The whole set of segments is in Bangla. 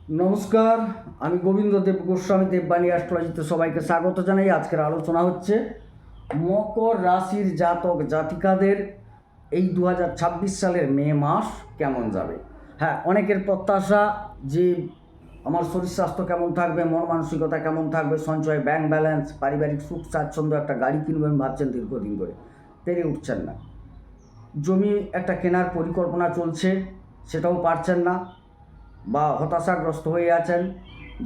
নমস্কার, আমি গোবিন্দ দেব গোস্বামী দেববাণী অ্যাস্ট্রোলজিতে সবাইকে স্বাগত জানাই। আজকের আলোচনা হচ্ছে মকর রাশির জাতক জাতিকাদের এই 2026 সালের মে মাস কেমন যাবে। হ্যাঁ, অনেকের প্রত্যাশা যে আমার শরীর স্বাস্থ্য কেমন থাকবে, মন মানসিকতা কেমন থাকবে, সঞ্চয় ব্যাংক ব্যালেন্স, পারিবারিক সুখ স্বাচ্ছন্দ্য, একটা গাড়ি কিনবেন ভাবছেন দীর্ঘদিন ধরে, পেরে উঠছেন না। জমি একটা কেনার পরিকল্পনা চলছে, সেটাও পারছেন না, বা হতাশাগ্রস্ত হয়ে আছেন।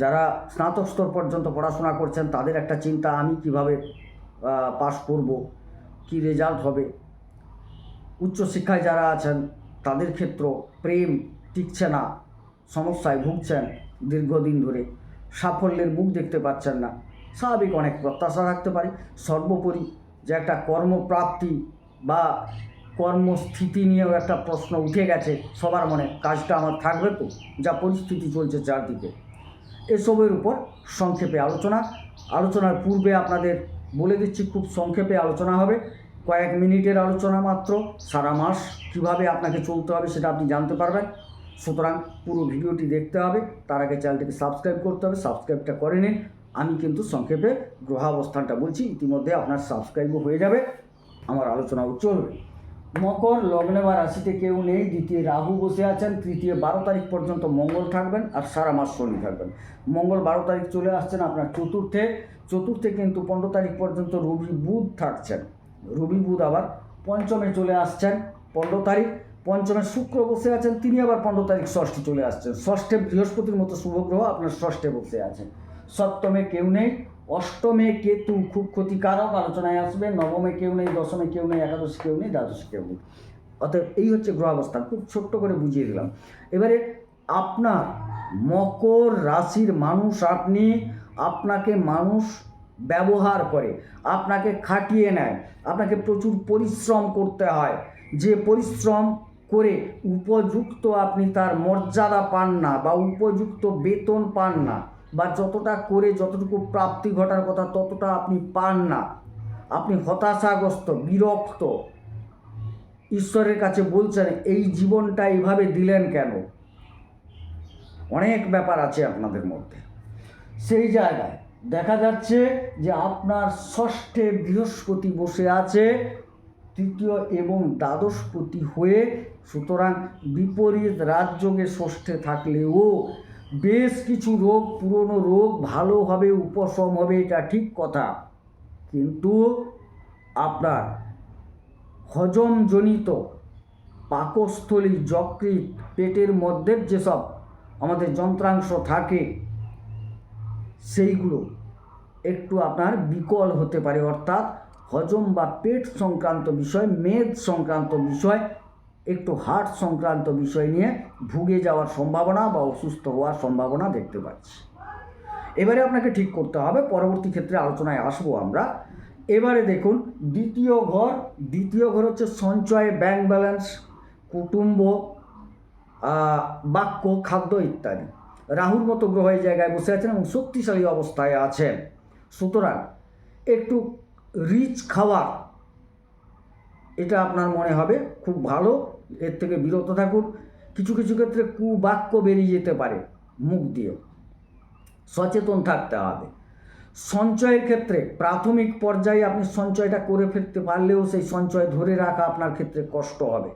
যারা স্নাতক স্তর পর্যন্ত পড়াশোনা করছেন তাদের একটা চিন্তা, আমি কিভাবে পাস করব, কি রেজাল্ট হবে। উচ্চশিক্ষায় যারা আছেন তাদের ক্ষেত্র প্রেম টিকছে না, সমস্যায় ভুগছেন দীর্ঘদিন ধরে, সাফল্যের মুখ দেখতে পাচ্ছেন না। স্বাভাবিক অনেক প্রত্যাশা থাকতে পারে। সর্বোপরি যে একটা কর্মপ্রাপ্তি বা কর্মস্থিতি নিয়েও একটা প্রশ্ন উঠে গেছে সবার মনে, কাজটা আমার থাকবে তো, যা পরিস্থিতি চলছে চারদিকে। এসবের উপর সংক্ষেপে আলোচনার পূর্বে আপনাদের বলে দিচ্ছি, খুব সংক্ষেপে আলোচনা হবে, কয়েক মিনিটের আলোচনা মাত্র। সারা মাস কীভাবে আপনাকে চলতে হবে সেটা আপনি জানতে পারবেন। সুতরাং পুরো ভিডিওটি দেখতে হবে। তার আগে চ্যানেলটিকে সাবস্ক্রাইব করতে হবে, সাবস্ক্রাইবটা করে নিন। আমি কিন্তু সংক্ষেপে গ্রহাবস্থানটা বলছি, ইতিমধ্যে আপনার সাবস্ক্রাইবও হয়ে যাবে, আমার আলোচনাও চলবে। মকর লগ্নে বা রাশিতে কেউ নেই। দ্বিতীয় রাহু বসে আছেন, তৃতীয় 12 তারিখ পর্যন্ত মঙ্গল থাকবেন, আর সারা মাস শনি থাকবেন। মঙ্গল 12 তারিখ চলে আসছেন আপনার চতুর্থে কিন্তু 15 তারিখ পর্যন্ত রবি বুধ থাকছেন। রবি বুধ আবার পঞ্চমে চলে আসছেন 15 তারিখ। পঞ্চমে শুক্র বসে আছেন, তিনি আবার 15 তারিখ ষষ্ঠে চলে আসছেন। ষষ্ঠে বৃহস্পতির মতো শুভ গ্রহ আপনার ষষ্ঠে বসে আছেন। সপ্তমে কেউ নেই। অষ্টমে কেতু খুব ক্ষতিকারক, আলোচনায় আসবে। নবমে কেউ নেই, দশমে কেউ নেই, একাদশে কেউ নেই, দ্বাদশে কেউ নেই। অতএব এই হচ্ছে গ্রহ অবস্থান, খুব ছোট্ট করে বুঝিয়ে দিলাম। এবারে আপনার মকর রাশির মানুষ, আপনাকে মানুষ ব্যবহার করে, আপনাকে খাটিয়ে নেয়, আপনাকে প্রচুর পরিশ্রম করতে হয়। যে পরিশ্রম করে উপযুক্ত আপনি তার মর্যাদা পান না, বা উপযুক্ত বেতন পান না, বা যতটা করে যতটুকু প্রাপ্তি ঘটার কথা ততটা আপনি পান না। আপনি হতাশাগ্রস্ত, বিরক্ত, ঈশ্বরের কাছে বলছেন এই জীবনটা এইভাবে দিলেন কেন। অনেক ব্যাপার আছে আপনাদের মধ্যে। সেই জায়গায় দেখা যাচ্ছে যে আপনার ষষ্ঠে বৃহস্পতি বসে আছে, তৃতীয় এবং দ্বাদশপতি হয়ে। সুতরাং বিপরীত রাজযোগে ষষ্ঠে থাকলেও বেশ কিছু রোগ, পুরনো রোগ ভালো হবে, উপশম হবে, এটা ঠিক কথা। কিন্তু আপনার হজমজনিত পাকস্থলী, যকৃৎ, পেটের মধ্যে যেসব আমাদের যন্ত্রাংশ থাকে সেইগুলো একটু আপনার বিকল হতে পারে। অর্থাৎ হজম বা পেট সংক্রান্ত বিষয়, মেদ সংক্রান্ত বিষয়, একটু হার্ট সংক্রান্ত বিষয় নিয়ে ভুগে যাওয়ার সম্ভাবনা বা অসুস্থ হওয়ার সম্ভাবনা দেখতে পাচ্ছি। এবারে আপনাকে ঠিক করতে হবে, পরবর্তী ক্ষেত্রে আলোচনায় আসবো আমরা। এবারে দেখুন দ্বিতীয় ঘর হচ্ছে সঞ্চয়, ব্যাংক ব্যালেন্স, কুটুম্ব, বাক্য, খাদ্য ইত্যাদি। রাহুর মতো গ্রহ এই জায়গায় বসে আছেন এবং শক্তিশালী অবস্থায় আছেন। সুতরাং একটু রিচ খাবার, এটা আপনার মনে হবে খুব ভালো, এর থেকে বিরত থাকুন। কিছু কিছু ক্ষেত্রে কুবাক্য বেরিয়ে যেতে পারে মুখ দিয়ে, সচেতন থাকতে হবে। সঞ্চয়ের ক্ষেত্রে প্রাথমিক পর্যায়ে আপনি সঞ্চয়টা করে ফেলতে পারলেও সেই সঞ্চয় ধরে রাখা আপনার ক্ষেত্রে কষ্ট হবে।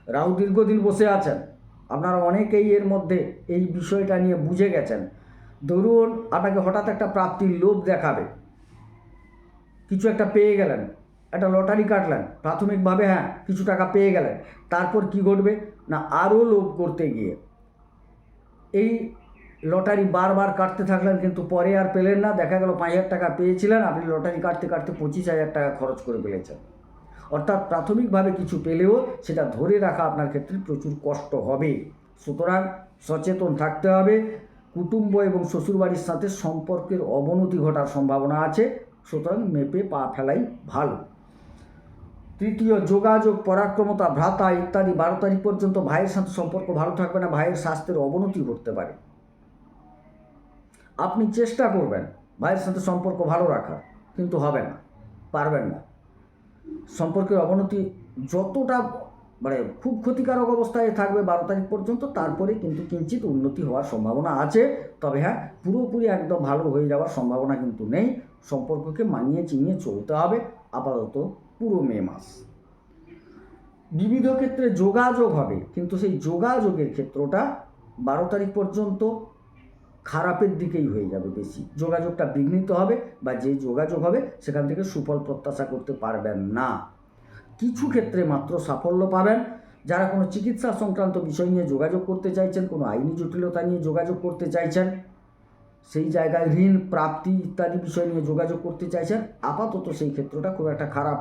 রাহু দীর্ঘদিন বসে আছেন, আপনারা অনেকেই এর মধ্যে এই বিষয়টা নিয়ে বুঝে গেছেন। ধরুন আপনাকে হঠাৎ একটা প্রাপ্তির লোভ দেখাবে, কিছু একটা পেয়ে গেলেন, একটা লটারি কাটলেন, প্রাথমিকভাবে হ্যাঁ কিছু টাকা পেয়ে গেলেন, তারপর কি ঘটবে না, আরও লোভ করতে গিয়ে এই লটারি বারবার কাটতে থাকলেন, কিন্তু পরে আর পেলেন না। দেখা গেল 5,000 টাকা পেয়েছিলেন, আপনি লটারি কাটতে কাটতে 25,000 টাকা খরচ করে ফেলেছেন। অর্থাৎ প্রাথমিকভাবে কিছু পেলেও সেটা ধরে রাখা আপনার ক্ষেত্রে প্রচুর কষ্ট হবে। সুতরাং সচেতন থাকতে হবে। কুটুম্ব এবং শ্বশুরবাড়ির সাথে সম্পর্কের অবনতি ঘটার সম্ভাবনা আছে, সুতরাং মেপে পা ফেলাই ভালো। তৃতীয় যোগাযোগ, পরাক্রমতা, ভ্রাতা ইত্যাদি। 12 তারিখ পর্যন্ত ভাইয়ের সাথে সম্পর্ক ভালো থাকবে না, ভাইয়ের স্বাস্থ্যের অবনতি ঘটতে পারে। আপনি চেষ্টা করবেন ভাইয়ের সাথে সম্পর্ক ভালো রাখার, কিন্তু হবে না, পারবেন না। সম্পর্কের অবনতি যতটা মানে খুব ক্ষতিকারক অবস্থায় থাকবে 12 তারিখ পর্যন্ত, তারপরে কিন্তু কিঞ্চিত উন্নতি হওয়ার সম্ভাবনা আছে। তবে হ্যাঁ, পুরোপুরি একদম ভালো হয়ে যাওয়ার সম্ভাবনা কিন্তু নেই। সম্পর্ককে মানিয়ে চিনিয়ে চলতে হবে আপাতত পুরো মে মাস। বিবিধ ক্ষেত্রে যোগাযোগ হবে, কিন্তু সেই যোগাযোগের ক্ষেত্রটা 12 তারিখ পর্যন্ত খারাপের দিকেই হয়ে যাবে। বেশি যোগাযোগটা বিঘ্নিত হবে, বা যে যোগাযোগ হবে সেখান থেকে সুফল প্রত্যাশা করতে পারবেন না। কিছু ক্ষেত্রে মাত্র সাফল্য পাবেন। যারা কোনো চিকিৎসা সংক্রান্ত বিষয় নিয়ে যোগাযোগ করতে চাইছেন, কোনো আইনি জটিলতা নিয়ে যোগাযোগ করতে চাইছেন, সেই জায়গায় ঋণ প্রাপ্তি ইত্যাদি বিষয় নিয়ে যোগাযোগ করতে চাইছেন, আপাতত সেই ক্ষেত্রটা খুব একটা খারাপ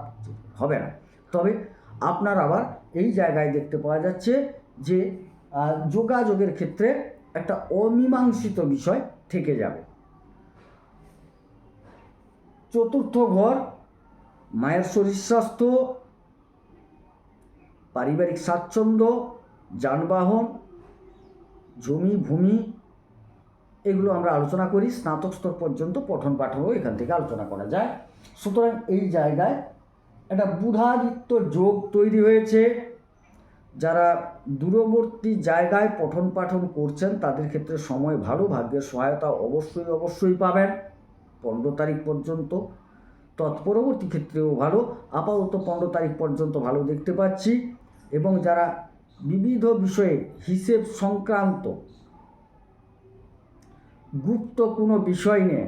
হবে না। তবে আপনার আবার এই জায়গায় দেখতে পাওয়া যাচ্ছে যে যোগাযোগের ক্ষেত্রে একটা অমীমাংসিত বিষয় থেকে যাবে। চতুর্থ ঘর, মায়ের শরীর স্বাস্থ্য, পারিবারিক স্বাচ্ছন্দ্য, যানবাহন, জমি ভূমি, এগুলো আমরা আলোচনা করি। স্নাতক স্তর পর্যন্ত পঠন পাঠনও এখান থেকে আলোচনা করা যায়। সুতরাং এই জায়গায় একটা বুধাদিত্য যোগ তৈরি হয়েছে। যারা দূরবর্তী জায়গায় পঠন পাঠন করছেন তাদের ক্ষেত্রে সময় ভালো, ভাগ্যের সহায়তা অবশ্যই পাবেন 15 তারিখ পর্যন্ত। তৎপরবর্তী ক্ষেত্রেও ভালো, আপাতত 15 তারিখ পর্যন্ত ভালো দেখতে পাচ্ছি। এবং যারা বিবিধ বিষয়ে হিসেব সংক্রান্ত গুপ্ত কোনো বিষয় নিয়ে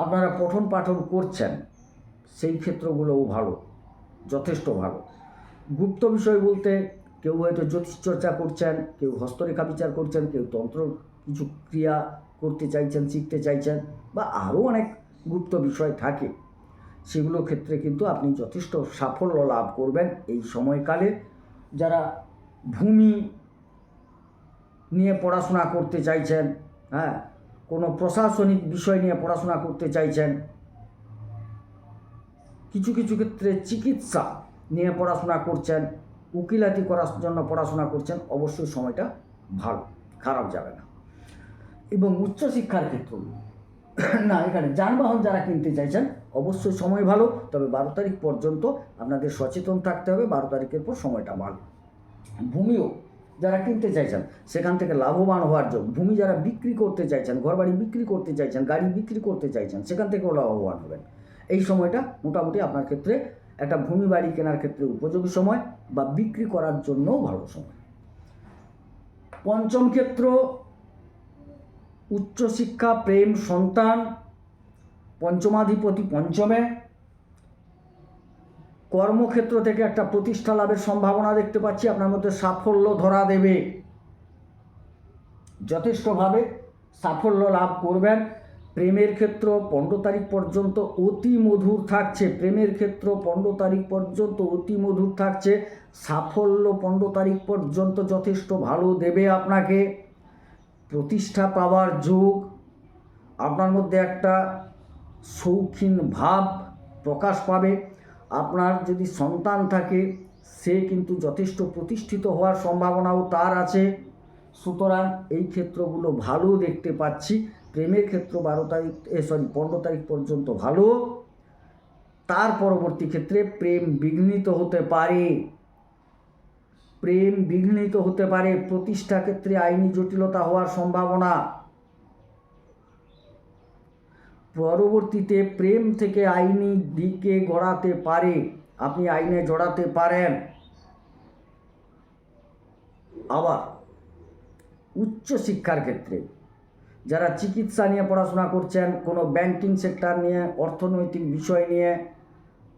আপনারা পঠন পাঠন করছেন, সেই ক্ষেত্রগুলোও ভালো, যথেষ্ট ভালো। গুপ্ত বিষয় বলতে কেউ হয়তো জ্যোতিষ চর্চা করছেন, কেউ হস্তরেখা বিচার করছেন, কেউ তন্ত্র কিছু ক্রিয়া করতে চাইছেন, শিখতে চাইছেন, বা আরও অনেক গুপ্ত বিষয় থাকে, সেগুলো ক্ষেত্রে কিন্তু আপনি যথেষ্ট সাফল্য লাভ করবেন এই সময়কালে। যারা ভূমি নিয়ে পড়াশোনা করতে চাইছেন, হ্যাঁ, কোনো প্রশাসনিক বিষয় নিয়ে পড়াশোনা করতে চাইছেন, কিছু কিছু ক্ষেত্রে চিকিৎসা নিয়ে পড়াশোনা করছেন, উকিলাতি করার জন্য পড়াশোনা করছেন, অবশ্যই সময়টা ভালো, খারাপ যাবে না। এবং উচ্চশিক্ষার ক্ষেত্র না, এখানে যানবাহন যারা কিনতে চাইছেন অবশ্যই সময় ভালো। তবে 12 তারিখ পর্যন্ত আপনাদের সচেতন থাকতে হবে, 12 তারিখের পর সময়টা ভালো। ভূমিও যারা কিনতে চাইছেন সেখান থেকে লাভবান হওয়ার জন্য, ভূমি যারা বিক্রি করতে চাইছেন, ঘরবাড়ি বিক্রি করতে চাইছেন, গাড়ি বিক্রি করতে চাইছেন, সেখান থেকেও লাভবান হবেন। এই সময়টা মোটামুটি আপনার ক্ষেত্রে একটা ভূমি বাড়ি কেনার ক্ষেত্রে উপযোগী সময়, বা বিক্রি করার জন্যও ভালো সময়। পঞ্চম ক্ষেত্র, উচ্চশিক্ষা, প্রেম, সন্তান, পঞ্চমাধিপতি পঞ্চমে। কর্মক্ষেত্র থেকে একটা প্রতিষ্ঠা লাভের সম্ভাবনা দেখতে পাচ্ছি, আপনার মধ্যে সাফল্য ধরা দেবে, যথেষ্টভাবে সাফল্য লাভ করবেন। প্রেমের ক্ষেত্র 15 তারিখ পর্যন্ত অতি মধুর থাকছে, প্রেমের ক্ষেত্র 15 তারিখ পর্যন্ত অতি মধুর থাকছে। সাফল্য 15 তারিখ পর্যন্ত যথেষ্ট ভালো দেবে আপনাকে। প্রতিষ্ঠা পাওয়ার যোগ, আপনার মধ্যে একটা শৌখিন ভাব প্রকাশ পাবে। আপনার যদি সন্তান থাকে সে কিন্তু যথেষ্ট প্রতিষ্ঠিত হওয়ার সম্ভাবনাও তার আছে। সুতরাং এই ক্ষেত্রগুলো ভালো দেখতে পাচ্ছি। প্রেমের ক্ষেত্র 15 তারিখ পর্যন্ত ভালো। তার পরবর্তী ক্ষেত্রে প্রেম বিঘ্নিত হতে পারে, প্রতিষ্ঠা ক্ষেত্রে আইনি জটিলতা হওয়ার সম্ভাবনা। পরবর্তীতে প্রেম থেকে আইনি দিকে গড়াতে পারে, আপনি আইনে জড়াতে পারেন। আবার উচ্চশিক্ষার ক্ষেত্রে যারা চিকিৎসা নিয়ে পড়াশোনা করছেন, কোনো ব্যাংকিং সেক্টর নিয়ে, অর্থনৈতিক বিষয় নিয়ে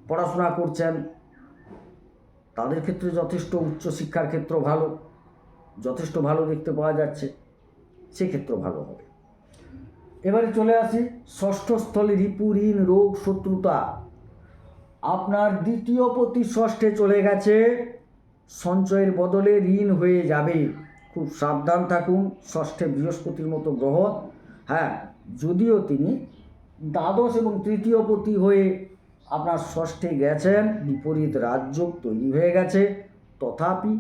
পড়াশোনা করছেন, তাদের ক্ষেত্রে যথেষ্ট উচ্চশিক্ষার ক্ষেত্র ভালো, যথেষ্ট ভালো দেখতে পাওয়া যাচ্ছে, সেক্ষেত্র ভালো হবে। এবারে চলে আসি ষষ্ঠ স্থলে, রিপু, ঋণ, রোগ, শত্রুতা। আপনার দ্বিতীয় পতি ষষ্ঠে চলে গেছে, সঞ্চয়ের বদলে ঋণ হয়ে যাবে, খুব সাবধান থাকুন। ষষ্ঠে বৃহস্পতির মতো গ্রহ, হ্যাঁ, যদিও তিনি দ্বাদশ এবং তৃতীয় পতি হয়ে আপনার ষষ্ঠে গেছেন, বিপরীত রাজযোগ তৈরি হয়ে গেছে, তথাপি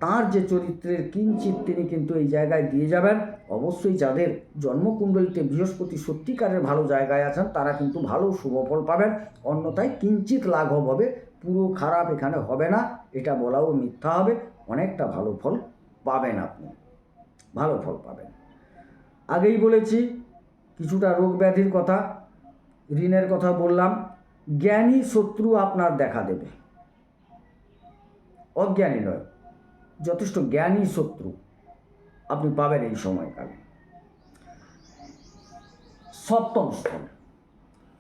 তার যে চরিত্রের কিঞ্চিত তিনি কিন্তু এই জায়গায় দিয়ে যাবেন। অবশ্যই যাদের জন্মকুণ্ডলিতে বৃহস্পতি সত্যিকারের ভালো জায়গায় আছেন তারা কিন্তু ভালো শুভফল পাবেন, অন্যথায় কিঞ্চিত লাঘব হবে, পুরো খারাপ এখানে হবে না, এটা বলাও মিথ্যা হবে। অনেকটা ভালো ফল পাবেন, আপনি ভালো ফল পাবেন। আগেই বলেছি কিছুটা রোগ ব্যাধির কথা, ঋণের কথা বললাম। জ্ঞানী শত্রু আপনার দেখা দেবে, অজ্ঞানী নয়, যথেষ্ট জ্ঞানী শত্রু আপনি পাবেন এই সময়কালে। সপ্তম স্থল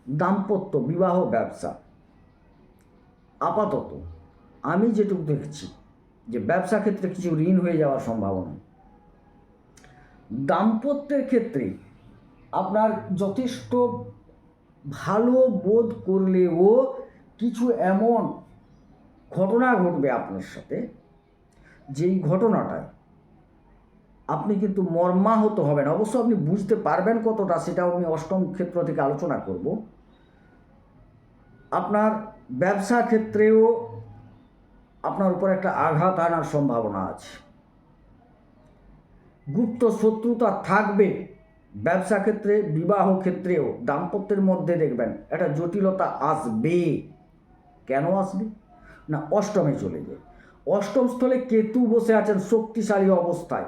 দাম্পত্য, বিবাহ, ব্যবসা। আপাতত আমি যেটুকু দেখছি যে ব্যবসা ক্ষেত্রে কিছু ঋণ হয়ে যাওয়ার সম্ভাবনা। দাম্পত্যের ক্ষেত্রে আপনার যথেষ্ট ভালো বোধ করলেও কিছু এমন ঘটনা ঘটবে আপনার সাথে, যেই ঘটনাটায় আপনি কিন্তু মর্মাহত হবেন। অবশ্য আপনি বুঝতে পারবেন কতটা, সেটাও আমি অষ্টম ক্ষেত্র থেকে আলোচনা করব। আপনার ব্যবসা ক্ষেত্রেও আপনার উপর একটা আঘাত আনার সম্ভাবনা আছে। গুপ্ত শত্রুতা থাকবে ব্যবসা ক্ষেত্রে, বিবাহ ক্ষেত্রেও। দাম্পত্যের মধ্যে দেখবেন একটা জটিলতা আসবে। কেন আসবে না, অষ্টমে চলে যায়। অষ্টম স্থলে কেতু বসে আছেন শক্তিশালী অবস্থায়।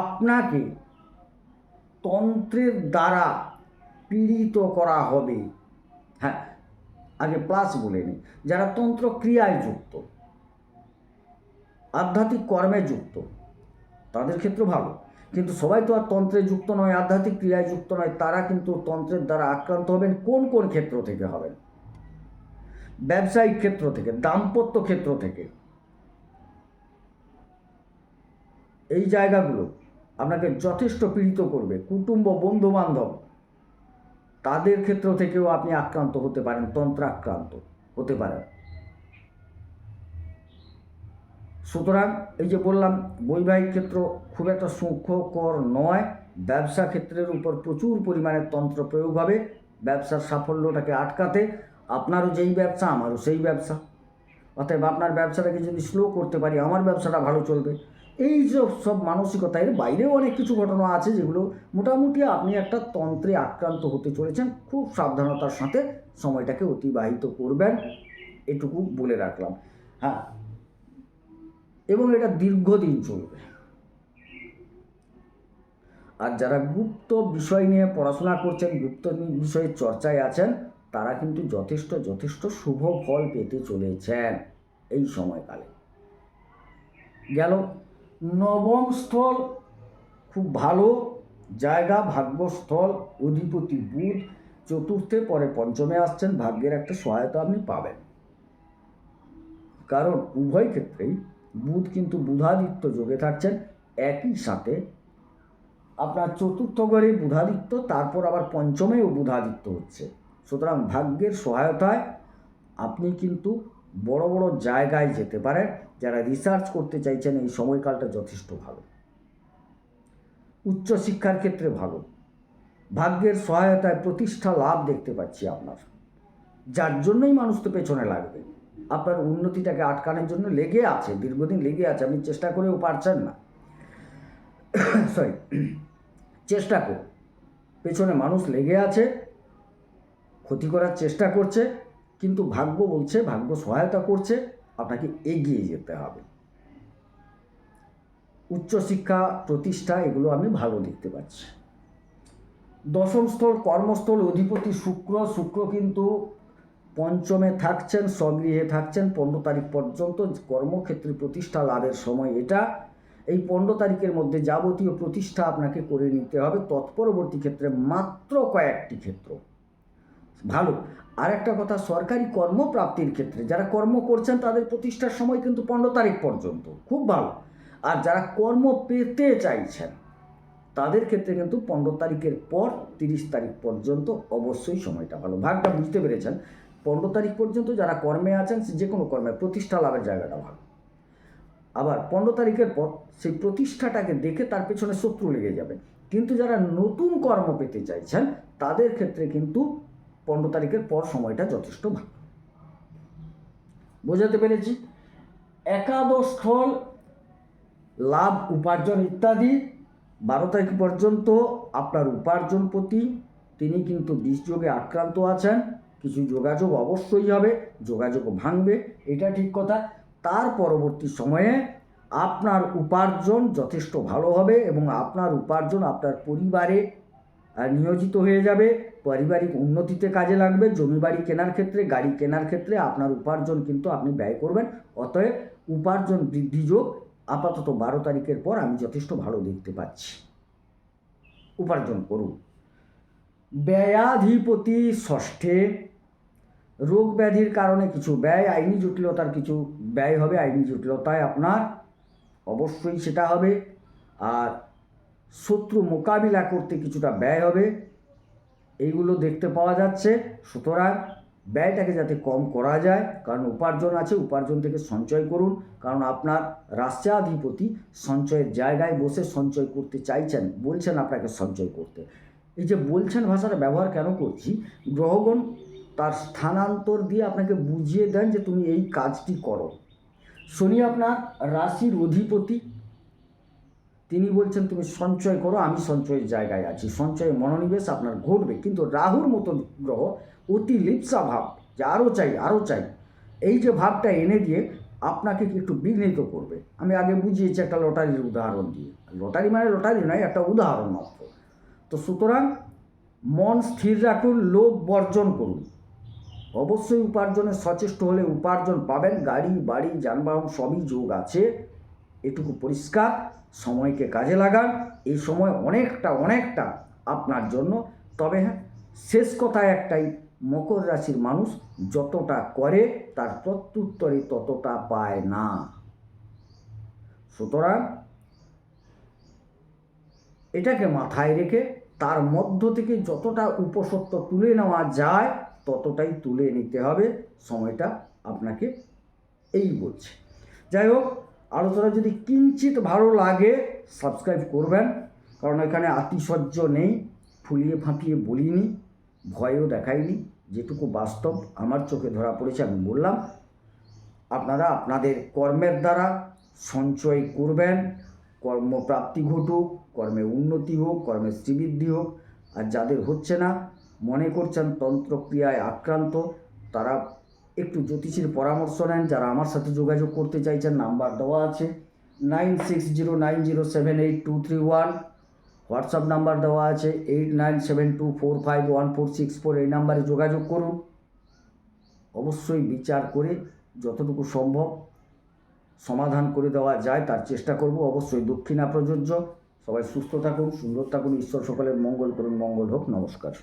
আপনাকে তন্ত্রের দ্বারা পীড়িত করা হবে। হ্যাঁ, আগে প্লাস বলে নিই, যারা তন্ত্র ক্রিয়ায় যুক্ত, আধ্যাত্মিক কর্মে যুক্ত, তাদের ক্ষেত্রে ভালো। কিন্তু সবাই তো আর তন্ত্রে যুক্ত নয়, আধ্যাত্মিক ক্রিয়ায় যুক্ত নয়। তারা কিন্তু তন্ত্রের দ্বারা আক্রান্ত হবেন। কোন কোন ক্ষেত্র থেকে হবেন? ব্যবসায়িক ক্ষেত্র থেকে, দাম্পত্য ক্ষেত্র থেকে। এই জায়গাগুলো আপনাকে যথেষ্ট পীড়িত করবে। কুটুম্ব, বন্ধু বান্ধব, তাদের ক্ষেত্র থেকেও আপনি আক্রান্ত হতে পারেন, তন্ত্রাক্রান্ত হতে পারেন। সুতরাং এই যে বললাম, বৈবাহিক ক্ষেত্র খুব একটা সুখকর নয়। ব্যবসা ক্ষেত্রের উপর প্রচুর পরিমাণে তন্ত্র প্রয়োগ হবে ব্যবসার সাফল্যটাকে আটকাতে। আপনারও যেই ব্যবসা, আমারও সেই ব্যবসা। অতএব আপনার ব্যবসাটাকে যদি স্লো করতে পারি, আমার ব্যবসাটা ভালো চলবে। এই যে সব মানসিকতা, এর বাইরেও অনেক কিছু ঘটনা আছে যেগুলো মোটামুটি আপনি একটা তন্ত্রে আক্রান্ত হতে চলেছেন। খুব সাবধানতার সাথে সময়টাকে অতিবাহিত করবেন, এটুকু বলে রাখলাম। হ্যাঁ, এবং এটা দীর্ঘদিন চলবে। আর যারা গুপ্ত বিষয় নিয়ে পড়াশোনা করছেন, গুপ্ত বিষয়ে চর্চায় আছেন, তারা কিন্তু যথেষ্ট শুভ ফল পেতে চলেছেন এই সময়কালে। গেল নবম স্থল, খুব ভালো জায়গা, ভাগ্যস্থল, অধিপতি বুধ চতুর্থে, পরে পঞ্চমে আসছেন। ভাগ্যের একটা সহায়তা আপনি পাবেন, কারণ উভয় ক্ষেত্রেই বুধ কিন্তু বুধাদিত্য যোগে থাকছেন। একই সাথে আপনার চতুর্থ ঘরে বুধাদিত্য, তারপর আবার পঞ্চমেও বুধাদিত্য হচ্ছে। সুতরাং ভাগ্যের সহায়তায় আপনি কিন্তু বড় বড় জায়গায় যেতে পারেন। যারা রিসার্চ করতে চাইছেন, এই সময়কালটা যথেষ্ট ভালো। উচ্চশিক্ষার ক্ষেত্রে ভালো। ভাগ্যের সহায়তায় প্রতিষ্ঠা লাভ দেখতে পাচ্ছি আপনার, যার জন্যই মানুষ তো পেছনে লাগবে। আপনার উন্নতিটাকে আটকানোর জন্য লেগে আছে, দীর্ঘদিন লেগে আছে, আপনি চেষ্টা করেও পারছেন না। সরি, চেষ্টা করুন। পেছনে মানুষ লেগে আছে, ক্ষতি করার চেষ্টা করছে, কিন্তু ভাগ্য বলছে, ভাগ্য সহায়তা করছে, আপনাকে এগিয়ে যেতে হবে। উচ্চশিক্ষা, প্রতিষ্ঠা, এগুলো আমি ভালো দেখতে পাচ্ছি। দশম স্থল কর্মস্থল, অধিপতি শুক্র। শুক্র কিন্তু পঞ্চমে থাকছেন, স্বগৃহে থাকছেন 15 তারিখ পর্যন্ত। কর্মক্ষেত্রে প্রতিষ্ঠা লাভের সময় এটা। এই 15 তারিখের মধ্যে যাবতীয় প্রতিষ্ঠা আপনাকে করে নিতে হবে। তৎপরবর্তী ক্ষেত্রে মাত্র কয়েকটি ক্ষেত্র ভালো। আর একটা কথা, সরকারি কর্মপ্রাপ্তির ক্ষেত্রে যারা কর্ম করছেন, তাদের প্রতিষ্ঠার সময় কিন্তু 15 তারিখ পর্যন্ত, খুব ভালো। আর যারা কর্ম পেতে চাইছেন, তাদের ক্ষেত্রে কিন্তু 15 তারিখের পর 30 তারিখ পর্যন্ত অবশ্যই সময়টা ভালো। ভাগটা বুঝতে পেরেছেন? 15 তারিখ পর্যন্ত যারা কর্মে আছেন, যে কোনো কর্মে প্রতিষ্ঠা লাভের জায়গাটা ভালো। আবার 15 তারিখের পর সেই প্রতিষ্ঠাটাকে দেখে তার পেছনে শত্রু লেগে যাবে। কিন্তু যারা নতুন কর্ম পেতে চাইছেন, তাদের ক্ষেত্রে কিন্তু 15 তারিখের পর সময়টা যথেষ্ট ভালো। বোঝাতে পেরেছি? একাদশ স্থল লাভ, উপার্জন ইত্যাদি। 12 তারিখ পর্যন্ত আপনার উপার্জনপতি তিনি কিন্তু বিষযোগে আক্রান্ত আছেন, কিছু যোগাযোগ অবশ্যই হবে, যোগাযোগ ভাঙবে, এটা ঠিক কথা। তার পরবর্তী সময়ে আপনার উপার্জন যথেষ্ট ভালো হবে এবং আপনার উপার্জন আপনার পরিবারে নিয়োজিত হয়ে যাবে, পারিবারিক উন্নতিতে কাজে লাগবে। জমি বাড়ি কেনার ক্ষেত্রে, গাড়ি কেনার ক্ষেত্রে আপনার উপার্জন কিন্তু আপনি ব্যয় করবেন। অতএব উপার্জন বৃদ্ধি যোগ আপাতত 12 তারিখের পর আমি যথেষ্ট ভালো দেখতে পাচ্ছি। উপার্জন করুন। ব্যয়াধিপতি ষষ্ঠে, রোগ ব্যাধির কারণে কিছু ব্যয়, আইনি জটিলতার কিছু ব্যয় হবে, আইনি জটিলতায় আপনার অবশ্যই সেটা হবে। আর শত্রু মোকাবিলা করতে কিছুটা ব্যয় হবে, এইগুলো দেখতে পাওয়া যাচ্ছে। সুতরাং ব্যয়টাকে যাতে কম করা যায়, কারণ উপার্জন আছে, উপার্জন থেকে সঞ্চয় করুন। কারণ আপনার রাষ্ট্রাধিপতি সঞ্চয়ের জায়গায় বসে সঞ্চয় করতে চাইছেন, বলছেন আপনাকে সঞ্চয় করতে। এই যে বলছেন ভাষাটা ব্যবহার কেন করছি, গ্রহগণ তার স্থানান্তর দিয়ে আপনাকে বুঝিয়ে দেন যে তুমি এই কাজটি করো। শনি আপনার রাশির অধিপতি, তিনি বলছেন তুমি সঞ্চয় করো, আমি সঞ্চয়ের জায়গায় আছি, সঞ্চয়ে মনোনিবেশ আপনার ঘটবে। কিন্তু রাহুর মতো গ্রহ অতি লিপ্সা ভাব, যে আরও চাই আরও চাই, এই যে ভাবটা এনে দিয়ে আপনাকে একটু বিঘ্নিত করবে। আমি আগে বুঝিয়েছি একটা লটারির উদাহরণ দিয়ে, লটারি মানে লটারি নয়, একটা উদাহরণ মাত্র। তো সুতরাং মন স্থির রাখুন, লোভ বর্জন করুন। অবশ্যই উপার্জনে সচেষ্ট হলে উপার্জন পাবেন, গাড়ি বাড়ি যানবাহন সবই যোগ আছে, এটুকু পরিষ্কার। সময়কে কাজে লাগান, এই সময় অনেকটা আপনার জন্য। তবে হ্যাঁ, শেষ কথা একটাই, মকর রাশির মানুষ যতটা করে তার প্রত্যুত্তরে ততটা পায় না। সুতরাং এটাকে মাথায় রেখে তার মধ্য থেকে যতটা উপসত্ব তুলে নেওয়া যায় ততটাই তুলে নিতে হবে, সময়টা আপনাকে এই বলছে। যাই হোক, আলোচনা যদি কিঞ্চিত ভালো লাগে সাবস্ক্রাইব করবেন, কারণ এখানে আতিশয্য নেই, ফুলিয়ে ফাঁপিয়ে বলিনি, ভয়ও দেখাইনি, যেটুকু বাস্তব আমার চোখে ধরা পড়েছে আমি বললাম। আপনারা আপনাদের কর্মের দ্বারা সঞ্চয় করবেন, কর্মপ্রাপ্তি ঘটুক, কর্মে উন্নতি হোক, কর্মে শ্রীবৃদ্ধি হোক। আর যাদের হচ্ছে না, মনে করছেন তন্ত্রক্রিয়ায় আক্রান্ত, তারা একটু জ্যোতিষীর পরামর্শ নেন। যারা আমার সাথে যোগাযোগ করতে চাইছেন, নাম্বার দেওয়া আছে 9609078231, হোয়াটসঅ্যাপ নাম্বার দেওয়া আছে 8972451464, এই নাম্বারে যোগাযোগ করুন। অবশ্যই বিচার করে যতটুকু সম্ভব সমাধান করে দেওয়া যায় তার চেষ্টা করব। অবশ্যই দক্ষিণা প্রযোজ্য। সবাই সুস্থ থাকুন, সুন্দর থাকুন, ঈশ্বর সকলের মঙ্গল করুন, মঙ্গল হোক। নমস্কার।